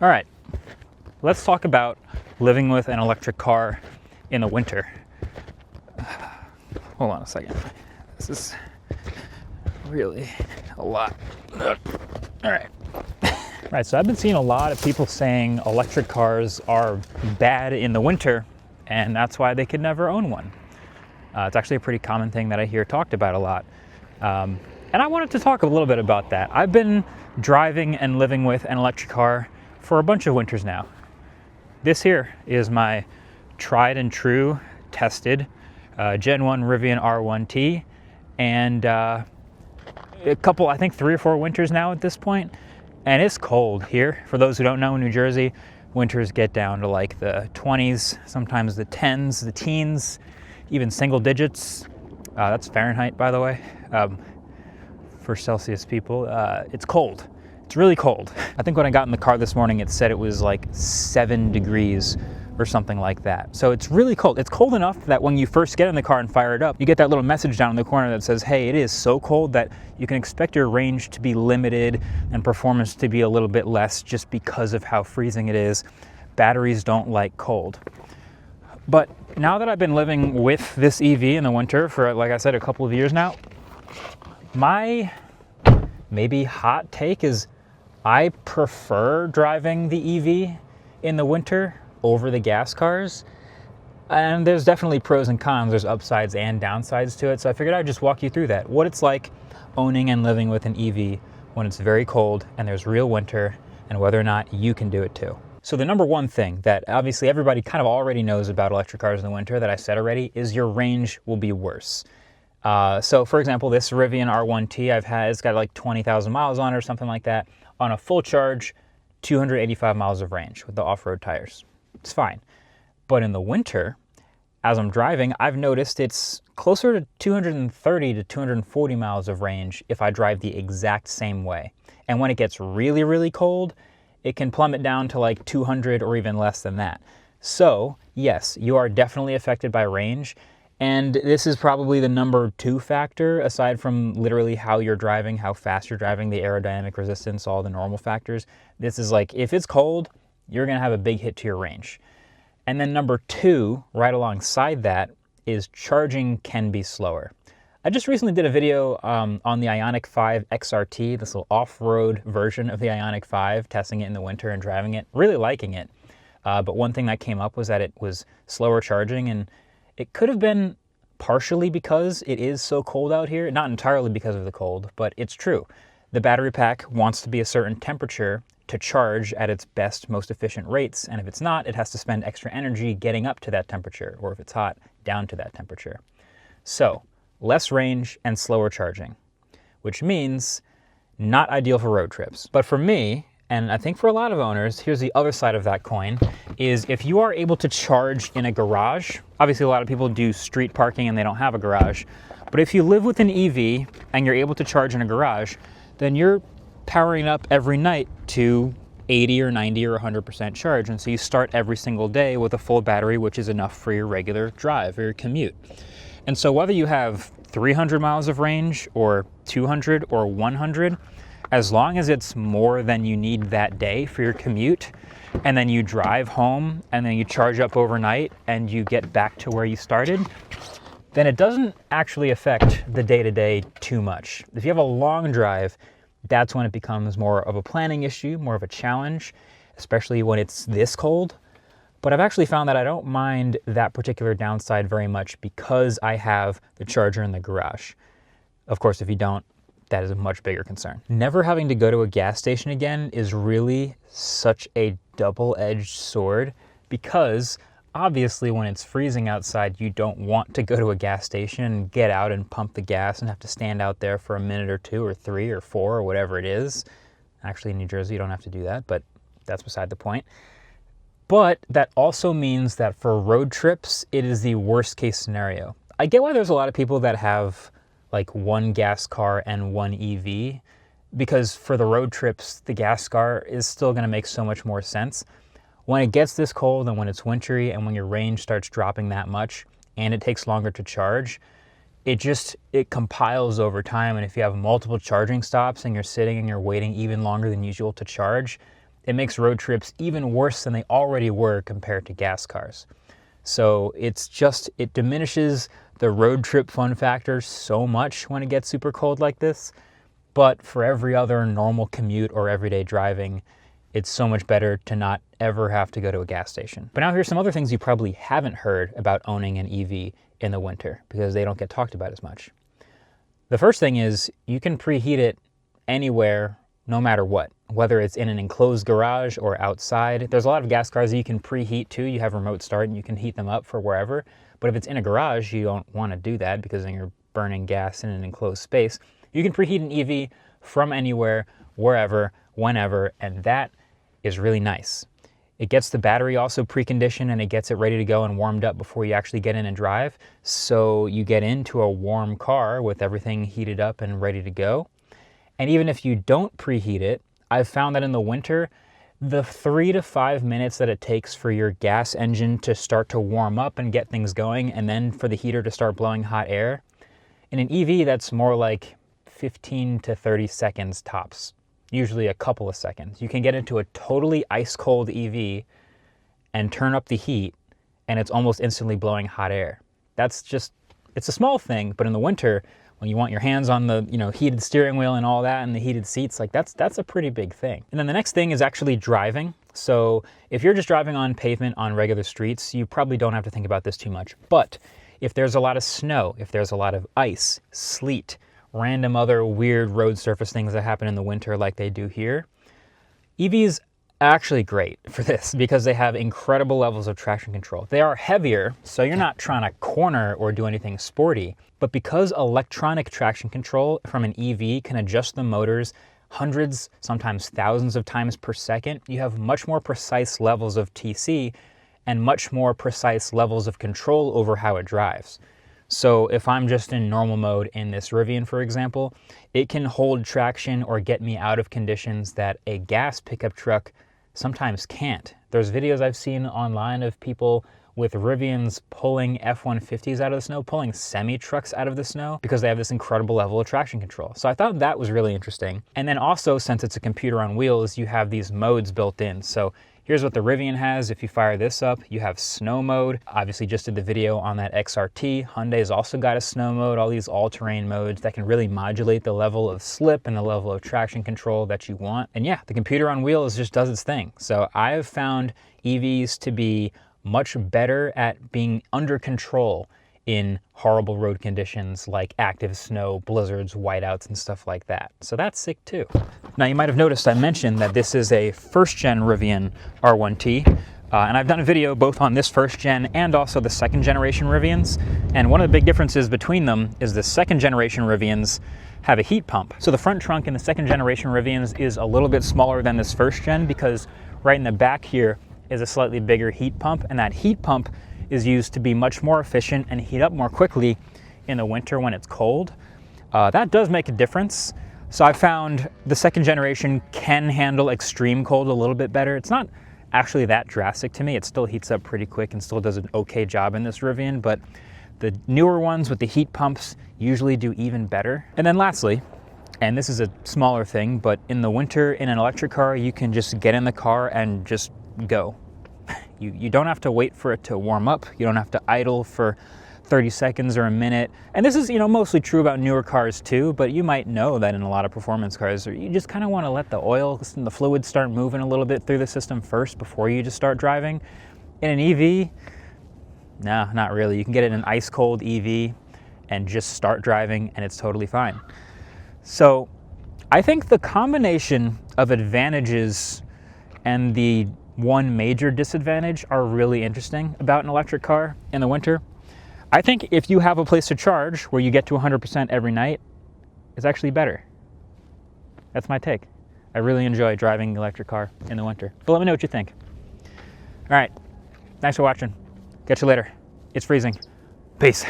All right, let's talk about living with an electric car in the winter. Hold on a second. This is really a lot. All right. Right, so I've been seeing a lot of people saying electric cars are bad in the winter, and that's why they could never own one. It's actually a pretty common thing that I hear talked about a lot. And I wanted to talk a little bit about that. I've been driving and living with an electric car for a bunch of winters now. This here is my tried and true tested Gen 1 Rivian R1T, and a couple, I think 3 or 4 winters now at this point. And it's cold here. For those who don't know, in New Jersey, winters get down to like the 20s, sometimes the 10s, the teens, even single digits. That's Fahrenheit, by the way. For Celsius people, it's cold. It's really cold. I think when I got in the car this morning, it said it was like 7 degrees or something like that. So it's really cold. It's cold enough that when you first get in the car and fire it up, you get that little message down in the corner that says, hey, it is so cold that you can expect your range to be limited and performance to be a little bit less just because of how freezing it is. Batteries don't like cold. But now that I've been living with this EV in the winter for, like I said, a couple of years now, my maybe hot take is I prefer driving the EV in the winter over the gas cars. And there's definitely pros and cons. There's upsides and downsides to it. So I figured I'd just walk you through that. What it's like owning and living with an EV when it's very cold and there's real winter, and whether or not you can do it too. So the number one thing that obviously everybody kind of already knows about electric cars in the winter that I said already is your range will be worse. So for example, this Rivian R1T it's got like 20,000 miles on it or something like that. On a full charge, 285 miles of range with the off-road tires. It's fine. But in the winter, as I'm driving, I've noticed it's closer to 230 to 240 miles of range if I drive the exact same way. And when it gets really, really cold, it can plummet down to like 200 or even less than that. So yes, you are definitely affected by range. And this is probably the number 2 factor, aside from literally how you're driving, how fast you're driving, the aerodynamic resistance, all the normal factors. This is like, if it's cold, you're gonna have a big hit to your range. And then number 2, right alongside that, is charging can be slower. I just recently did a video on the Ioniq 5 XRT, this little off-road version of the Ioniq 5, testing it in the winter and driving it, really liking it. But one thing that came up was that it was slower charging, and it could have been partially because it is so cold out here, not entirely because of the cold, but it's true. The battery pack wants to be a certain temperature to charge at its best, most efficient rates, and if it's not, it has to spend extra energy getting up to that temperature, or if it's hot, down to that temperature. So, less range and slower charging, which means not ideal for road trips. But for me, and I think for a lot of owners, here's the other side of that coin, is if you are able to charge in a garage, obviously a lot of people do street parking and they don't have a garage, but if you live with an EV and you're able to charge in a garage, then you're powering up every night to 80 or 90 or 100% charge. And so you start every single day with a full battery, which is enough for your regular drive or your commute. And so whether you have 300 miles of range or 200 or 100, as long as it's more than you need that day for your commute, and then you drive home and then you charge up overnight and you get back to where you started, then it doesn't actually affect the day-to-day too much. If you have a long drive, that's when it becomes more of a planning issue, more of a challenge, especially when it's this cold. But I've actually found that I don't mind that particular downside very much because I have the charger in the garage. Of course, if you don't, that is a much bigger concern. Never having to go to a gas station again is really such a double-edged sword, because obviously when it's freezing outside, you don't want to go to a gas station and get out and pump the gas and have to stand out there for a minute or 2 or 3 or 4 or whatever it is. Actually, in New Jersey, you don't have to do that, but that's beside the point. But that also means that for road trips, it is the worst case scenario. I get why there's a lot of people that have like one gas car and one EV, because for the road trips, the gas car is still gonna make so much more sense. When it gets this cold and when it's wintry and when your range starts dropping that much and it takes longer to charge, it compiles over time. And if you have multiple charging stops and you're sitting and you're waiting even longer than usual to charge, it makes road trips even worse than they already were compared to gas cars. So it diminishes the road trip fun factor so much when it gets super cold like this. But for every other normal commute or everyday driving, it's so much better to not ever have to go to a gas station. But now here's some other things you probably haven't heard about owning an EV in the winter because they don't get talked about as much. The first thing is you can preheat it anywhere, no matter what, whether it's in an enclosed garage or outside. There's a lot of gas cars that you can preheat too. You have remote start and you can heat them up for wherever. But if it's in a garage, you don't want to do that because then you're burning gas in an enclosed space. You can preheat an EV from anywhere, wherever, whenever, and that is really nice. It gets the battery also preconditioned and it gets it ready to go and warmed up before you actually get in and drive. So you get into a warm car with everything heated up and ready to go. And even if you don't preheat it, I've found that in the winter, the 3 to 5 minutes that it takes for your gas engine to start to warm up and get things going, and then for the heater to start blowing hot air, in an EV, that's more like 15 to 30 seconds tops, usually a couple of seconds. You can get into a totally ice cold EV and turn up the heat and it's almost instantly blowing hot air. It's a small thing, but in the winter, when you want your hands on the heated steering wheel and all that and the heated seats, like that's a pretty big thing. And then the next thing is actually driving. So if you're just driving on pavement on regular streets, you probably don't have to think about this too much. But if there's a lot of snow, if there's a lot of ice, sleet, random other weird road surface things that happen in the winter like they do here, EVs are actually great for this because they have incredible levels of traction control. They are heavier, so you're not trying to corner or do anything sporty, but because electronic traction control from an EV can adjust the motors hundreds, sometimes thousands of times per second, you have much more precise levels of TC and much more precise levels of control over how it drives. So if I'm just in normal mode in this Rivian, for example, it can hold traction or get me out of conditions that a gas pickup truck sometimes can't. There's videos I've seen online of people with Rivians pulling F-150s out of the snow, pulling semi-trucks out of the snow because they have this incredible level of traction control. So I thought that was really interesting. And then also, since it's a computer on wheels, you have these modes built in. So here's what the Rivian has. If you fire this up, you have snow mode. Obviously just did the video on that XRT. Hyundai's also got a snow mode, all these all-terrain modes that can really modulate the level of slip and the level of traction control that you want. And yeah, the computer on wheels just does its thing. So I have found EVs to be much better at being under control in horrible road conditions like active snow, blizzards, whiteouts, and stuff like that. So that's sick too. Now you might have noticed I mentioned that this is a first-gen Rivian R1T, and I've done a video both on this first-gen and also the second-generation Rivians, and one of the big differences between them is the second-generation Rivians have a heat pump. So the front trunk in the second-generation Rivians is a little bit smaller than this first-gen because right in the back here is a slightly bigger heat pump, and that heat pump is used to be much more efficient and heat up more quickly in the winter when it's cold. That does make a difference. So I found the second generation can handle extreme cold a little bit better. It's not actually that drastic to me. It still heats up pretty quick and still does an okay job in this Rivian, but the newer ones with the heat pumps usually do even better. And then lastly, and this is a smaller thing, but in the winter in an electric car, you can just get in the car and just go. You don't have to wait for it to warm up. You don't have to idle for 30 seconds or a minute. And this is, mostly true about newer cars too, but you might know that in a lot of performance cars, you just kind of want to let the oil and the fluids start moving a little bit through the system first before you just start driving. In an EV, no, not really. You can get it in an ice cold EV and just start driving and it's totally fine. So I think the combination of advantages and the one major disadvantage are really interesting about an electric car in the winter. I think if you have a place to charge where you get to 100% every night, it's actually better. That's my take. I really enjoy driving an electric car in the winter. But let me know what you think. All right, thanks for watching. Catch you later. It's freezing. Peace.